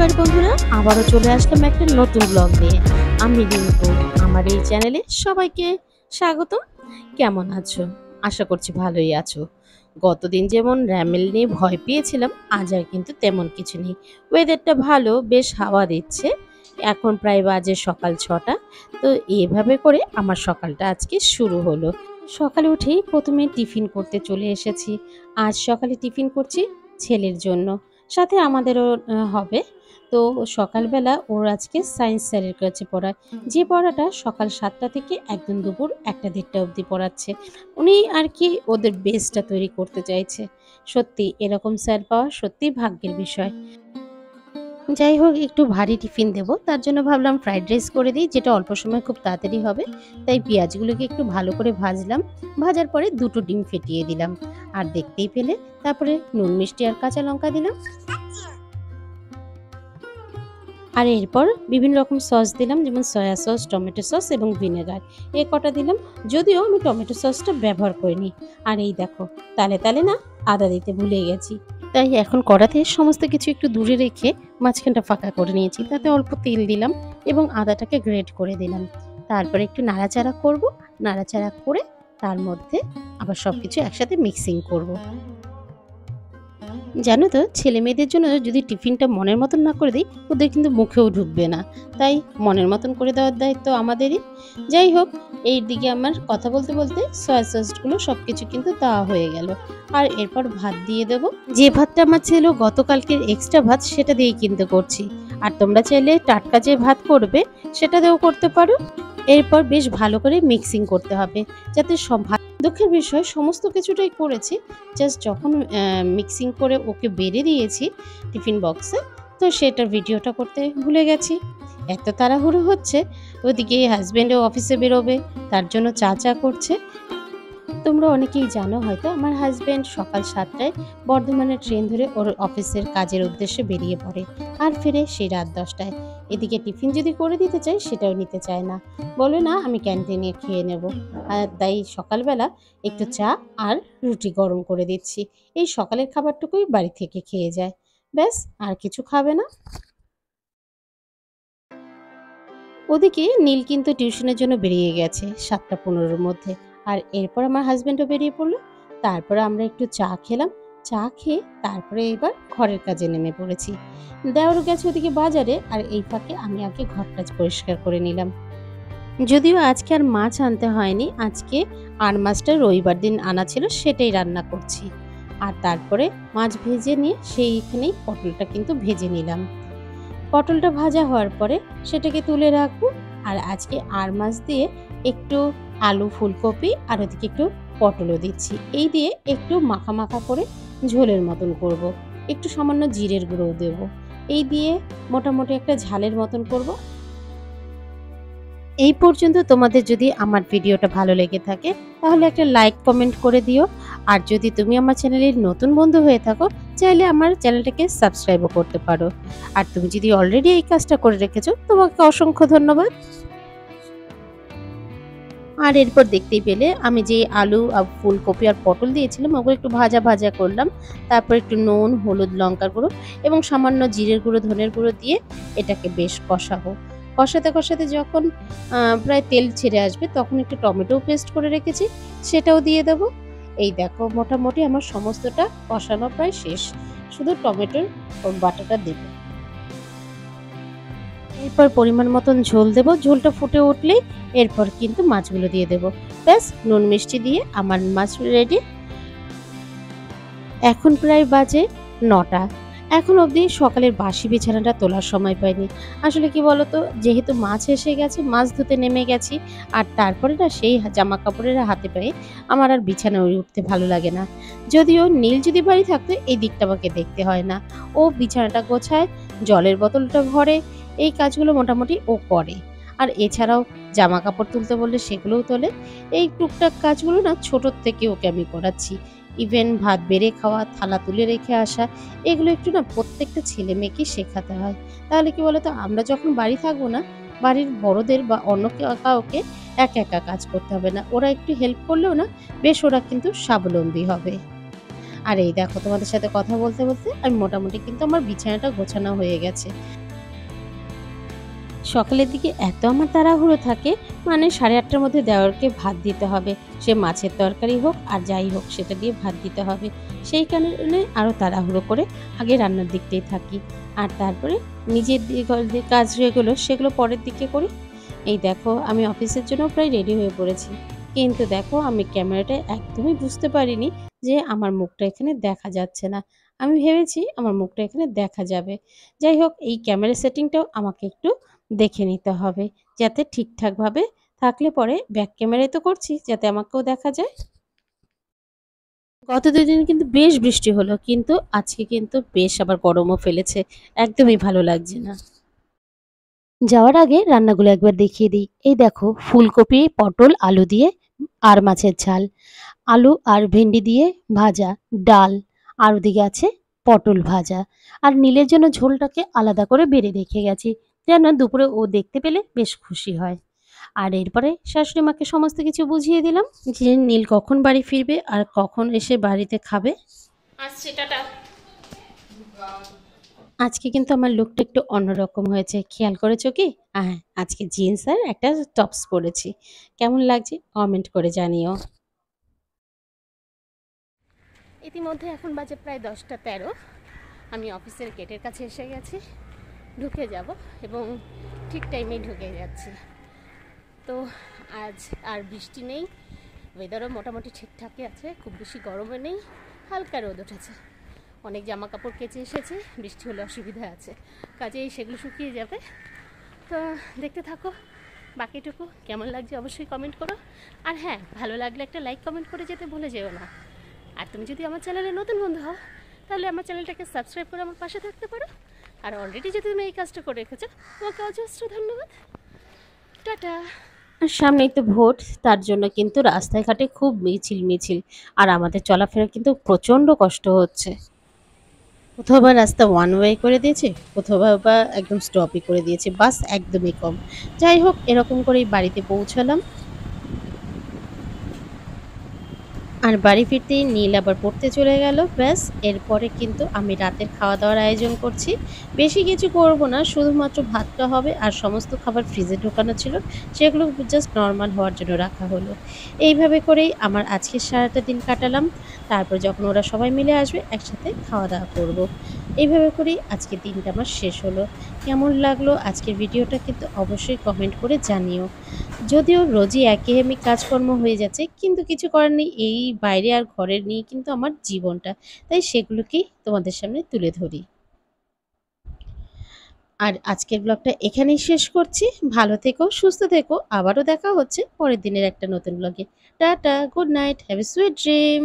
নমস্কার বন্ধুরা, আবারও চলে আসলাম একটা নতুন ব্লগ নিয়ে। আমি রিঙ্কু। আমার এই চ্যানেলে সবাইকে স্বাগত। কেমন আছো? আশা করছি ভালোই আছো। গতদিন যেমন র্যামেল নিয়ে ভয় পেয়েছিলাম, আজ আর কিন্তু তেমন কিছু নেই। ওয়েদারটা ভালো, বেশ হাওয়া দিচ্ছে। এখন প্রায় বাজে সকাল 6টা। তো এভাবে করে আমার সকালটা আজকে শুরু হলো। সকালে উঠেই প্রথমে টিফিন করতে চলে এসেছি। আজ সকালে টিফিন করছি ছেলের জন্য, সাথে আমাদেরও হবে। তো সকালবেলা ওর আজকে সায়েন্স স্যারের কাছে পড়ায়, যে পড়াটা সকাল 7টা থেকে একদম দুপুর 1টা-1:30টা অবধি পড়াচ্ছে। উনি আর কি ওদের বেসটা তৈরি করতে চাইছে। সত্যি এরকম স্যার পাওয়া সত্যিই ভাগ্যের বিষয়। যাই হোক, একটু ভারী টিফিন দেবো, তার জন্য ভাবলাম ফ্রাইড রাইস করে দিই, যেটা অল্প সময় খুব তাড়াতাড়ি হবে। তাই পেঁয়াজগুলোকে একটু ভালো করে ভাজলাম। ভাজার পরে 2টো ডিম ফেটিয়ে দিলাম। আর দেখতেই পেলে তারপরে নুন মিষ্টি আর কাঁচা লঙ্কা দিলাম। আর এরপর বিভিন্ন রকম সস দিলাম, যেমন সয়া সস, টমেটো সস এবং ভিনেগার। এ কটা দিলাম, যদিও আমি টমেটো সসটা ব্যবহার করিনি। আর এই দেখো, তালে তালে না আদা দিতে ভুলে গেছি। তাই এখন কড়াতে সমস্ত কিছু একটু দূরে রেখে মাঝখানটা ফাঁকা করে নিয়েছি। তাতে অল্প তেল দিলাম এবং আদাটাকে গ্রেট করে দিলাম। তারপরে একটু নাড়াচাড়া করব। নাড়াচাড়া করে তার মধ্যে আবার সবকিছু একসাথে মিক্সিং করব। জানো তো, ছেলে মেয়েদের জন্য যদি টিফিনটা মনের মতন না করে দিই, ওদের কিন্তু মুখেও ঢুকবে না। তাই মনের মতন করে দেওয়ার দায়িত্ব আমাদেরই। যাই হোক, এই দিকে আমার কথা বলতে বলতে সয়া সসগুলো সব কিছু কিন্তু দেওয়া হয়ে গেল। আর এরপর ভাত দিয়ে দেবো। যে ভাতটা আমার ছিল গতকালকের এক্সট্রা ভাত, সেটা দিয়েই কিন্তু করছি। আর তোমরা চাইলে টাটকা যে ভাত করবে, সেটা দিয়েও করতে পারো। এরপর বেশ ভালো করে মিক্সিং করতে হবে, যাতে সব ভাত। দুঃখের বিষয়, সমস্ত কিছুটাই করেছি, জাস্ট যখন মিক্সিং করে ওকে বেড়ে দিয়েছি টিফিন বক্সে, তো সেটার ভিডিওটা করতে ভুলে গেছি। এত তাড়াহুড়ো হচ্ছে, ওদিকে হাজব্যান্ডও অফিসে বেরোবে, তার জন্য চা চা করছে। তোমরা অনেকেই জানো হয়তো, আমার হাজব্যান্ড সকাল 7টায় বর্ধমানের ট্রেন ধরে ওর অফিসের কাজের উদ্দেশ্যে বেরিয়ে পড়ে, আর ফিরে সেই রাত 10টায়। এদিকে টিফিন যদি করে দিতে চাই, সেটাও নিতে চায় না, বলে না আমি ক্যান্টিনে খেয়ে নেব। আর তাই সকালবেলা একটু চা আর রুটি গরম করে দিচ্ছি। এই সকালের খাবারটুকুই বাড়ি থেকে খেয়ে যায়, ব্যাস আর কিছু খাবে না। ওদিকে নীল কিন্তু টিউশনের জন্য বেরিয়ে গেছে 7টা 15-র মধ্যে। আর এরপর আমার হাজব্যান্ডও বেরিয়ে পড়লো। তারপরে আমরা একটু চা খেলাম। চা খেয়ে তারপরে এবার ঘরের কাজে নেমে পড়েছি। দেওর গেছে ওদিকে বাজারে, আর এই ফাঁকে আমি আগে ঘরটা পরিষ্কার করে নিলাম। যদিও আজকে আর মাছ আনতে হয়নি, আজকে আর মাছটা রবিবার দিন আনা ছিল, সেটাই রান্না করছি। আর তারপরে মাছ ভেজে নিয়ে সেইখানেই পটলটা কিন্তু ভেজে নিলাম। পটলটা ভাজা হওয়ার পরে সেটাকে তুলে রাখবো। আর আজকে আর মাছ দিয়ে একটু আলু, ফুলকপি আর ওদিকে একটু পটলও দিচ্ছি। এই দিয়ে একটু মাখা মাখা করে ঝোলের মতন করব। একটু সামান্য জিরের গুঁড়োও দেবো। এই দিয়ে মোটামুটি একটা ঝালের মতন করব। এই পর্যন্ত তোমাদের যদি আমার ভিডিওটা ভালো লেগে থাকে, তাহলে একটা লাইক কমেন্ট করে দিও। আর যদি তুমি আমার চ্যানেলের নতুন বন্ধু হয়ে থাকো, চাইলে আমার চ্যানেলটাকে সাবস্ক্রাইবও করতে পারো। আর তুমি যদি অলরেডি এই কাজটা করে রেখেছো, তোমাকে অসংখ্য ধন্যবাদ। আর এরপর দেখতেই পেলে আমি যে আলু আর ফুলকপি আর পটল দিয়েছিলাম, ওগুলো একটু ভাজা ভাজা করলাম। তারপর একটু নুন, হলুদ, লঙ্কার গুঁড়ো এবং সামান্য জিরের গুঁড়ো, ধনের গুঁড়ো দিয়ে এটাকে বেশ কষাবো। কষাতে কষাতে যখন প্রায় তেল ছেড়ে আসবে, তখন একটু টমেটো পেস্ট করে রেখেছি, সেটাও দিয়ে দেবো। এই দেখো, মোটামুটি আমার সমস্তটা কষানো প্রায় শেষ, শুধু টমেটোর বাটাটা দেবো। এরপর পরিমাণ মতন ঝোল দেব। ঝোলটা ফুটে উঠলেই এরপর কিন্তু মাছগুলো দিয়ে দেব। ব্যাস, নুন মিষ্টি দিয়ে আমার মাছ রেডি। এখন প্রায় বাজে 9টা। এখন অবধি সকালের বাসি বিছানাটা তোলার সময় পাইনি। আসলে কি বলতো, যেহেতু মাছ এসে গেছে, মাছ ধুতে নেমে গেছি, আর তারপরে না সেই জামা কাপড়ের হাতে পায়ে আমার আর বিছানায় উঠতে ভালো লাগে না। যদিও নীল যদি বাড়ি থাকতো, এই দিকটা আমাকে দেখতে হয় না। ও বিছানাটা গোছায়, জলের বোতলটা ভরে, এই কাজগুলো মোটামুটি ও করে। আর এছাড়াও জামা কাপড় তুলতে বললে সেগুলোও তোলে। এই টুকটাক কাজগুলো না ছোটোর থেকে ওকে আমি করাচ্ছি। ইভেন ভাত বেড়ে খাওয়া, থালা তুলে রেখে আসা, এগুলো একটু না প্রত্যেকটা ছেলে মেয়েকেই শেখাতে হয়। তাহলে কি বলতো, আমরা যখন বাড়ি থাকবো না, বাড়ির বড়দের বা অন্য কাউকে একা একা কাজ করতে হবে না। ওরা একটু হেল্প করলেও না, বেশ ওরা কিন্তু স্বাবলম্বী হবে। আর এই দেখো তোমাদের সাথে কথা বলতে বলতে আমি মোটামুটি কিন্তু আমার বিছানাটা গোছানো হয়ে গেছে। সকালের দিকে এত আমার তাড়াহুড়ো থাকে, মানে 8:30টার মধ্যে দেওরকে ভাত দিতে হবে। সে মাছের তরকারি হোক আর যাই হোক সেটা দিয়ে ভাত দিতে হবে। সেই কারণে আরও তাড়াহুড়ো করে আগে রান্নার দিকটাই থাকি। আর তারপরে নিজের যে কাজ যেগুলো সেগুলো পরের দিকে করি। এই দেখো আমি অফিসের জন্য প্রায় রেডি হয়ে পড়েছি। কিন্তু দেখো আমি ক্যামেরাটায় একদমই বুঝতে পারিনি যে আমার মুখটা এখানে দেখা যাচ্ছে না। আমি ভেবেছি আমার মুখটা এখানে দেখা যাবে। যাই হোক এই ক্যামেরা সেটিংটাও আমাকে একটু দেখে নিতে হবে, যাতে ঠিকঠাকভাবে থাকলে পরে ব্যাক ক্যামেরায় তো করছি যাতে আমাকেও দেখা যায়। গত ২ দিন কিন্তু বেশ বৃষ্টি হলো, কিন্তু আজকে কিন্তু বেশ আবার গরমও ফেলেছে। একদমই ভালো লাগছে না। যাওয়ার আগে রান্নাগুলো একবার দেখিয়ে দিই। এই দেখো ফুলকপি, পটল, আলু দিয়ে আর মাছের ঝাল, আলু আর ভেন্ডি দিয়ে ভাজা, ডাল, আর ওদিকে আছে পটল ভাজা। আর নীলের জন্য ঝোলটাকে আলাদা করে বেড়ে রেখে গেছি, যেন দুপুরে ও দেখতে পেলে বেশ খুশি হয়। আর এরপরে শাশুড়ি মাকে সমস্ত কিছু বুঝিয়ে দিলাম যে নীল কখন বাড়ি ফিরবে আর কখন এসে বাড়িতে খাবে। আসছে, টাটা। আজকে কিন্তু আমার লুকটা একটু অন্যরকম হয়েছে। খেয়াল করেছো কি? হ্যাঁ, আজকে জিন্স আর একটা টপস পরেছি। কেমন লাগছে কমেন্ট করে জানিও। ইতিমধ্যে এখন বাজে প্রায় 10টা 13। আমি অফিসের গেটের কাছে এসে গেছি, ঢুকে যাব এবং ঠিক টাইমেই ঢুকে যাচ্ছি। তো আজ আর বৃষ্টি নেই, ওয়েদারও মোটামুটি ঠিকঠাকই আছে, খুব বেশি গরমও নেই, হালকা রোদ উঠেছে। অনেক জামা কাপড় কেচে এসেছে, বৃষ্টি হলে অসুবিধা আছে, কাজেই সেগুলো শুকিয়ে যাবে। তো দেখতে থাকো বাকিটুকু। কেমন লাগছে অবশ্যই কমেন্ট করো। আর হ্যাঁ, ভালো লাগলে একটা লাইক কমেন্ট করে যেতে ভুলে যেও না। আর তুমি যদি আমার চ্যানেলে নতুন বন্ধু হও তাহলে আমার চ্যানেলটাকে সাবস্ক্রাইব করে আমার পাশে থাকতে পারো। আর অলরেডি যদি তুমি এই কাজটা করে রেখেছো তোমাকে অজস্র ধন্যবাদ। টাটা। আর সামনেই তো ভোট, তার জন্য কিন্তু রাস্তায় ঘাটে খুব মিছিল আর আমাদের চলাফেরা কিন্তু প্রচণ্ড কষ্ট হচ্ছে। কোথাও বা রাস্তা ওয়ান ওয়ে করে দিয়েছে, কোথাও বা একদম স্টপই করে দিয়েছে, বাস একদমই কম। যাই হোক এরকম করেই বাড়িতে পৌঁছালাম। আর বাড়ি ফিরতেই নীল আবার পড়তে চলে গেল। ব্যাস এরপরে কিন্তু আমি রাতের খাওয়া দাওয়ার আয়োজন করছি। বেশি কিছু করব না, শুধুমাত্র ভাতটা হবে আর সমস্ত খাবার ফ্রিজে ঢোকানো ছিল, সেগুলো জাস্ট নর্মাল হওয়ার জন্য রাখা হলো। এইভাবে করেই আমার আজকের সারাটা দিন কাটালাম। তারপর যখন ওরা সবাই মিলে আসবে একসাথে খাওয়া দাওয়া করব। এইভাবে করেই আজকের দিনটা আমার শেষ হলো। কেমন লাগলো আজকের ভিডিওটা কিন্তু অবশ্যই কমেন্ট করে জানিও। যদিও রোজই একঘেয়েমি কাজকর্ম হয়ে যাচ্ছে, কিন্তু কিছু করার নেই, এই বাইরে আর ঘরের নিয়ে কিন্তু আমার জীবনটা, তাই সেগুলোকেই তোমাদের সামনে তুলে ধরি। আর আজকের ব্লগটা এখানেই শেষ করছি। ভালো থেকো, সুস্থ থেকো, আবারও দেখা হচ্ছে পরের দিনের একটা নতুন ব্লগে। Tata, good night, have a sweet dream.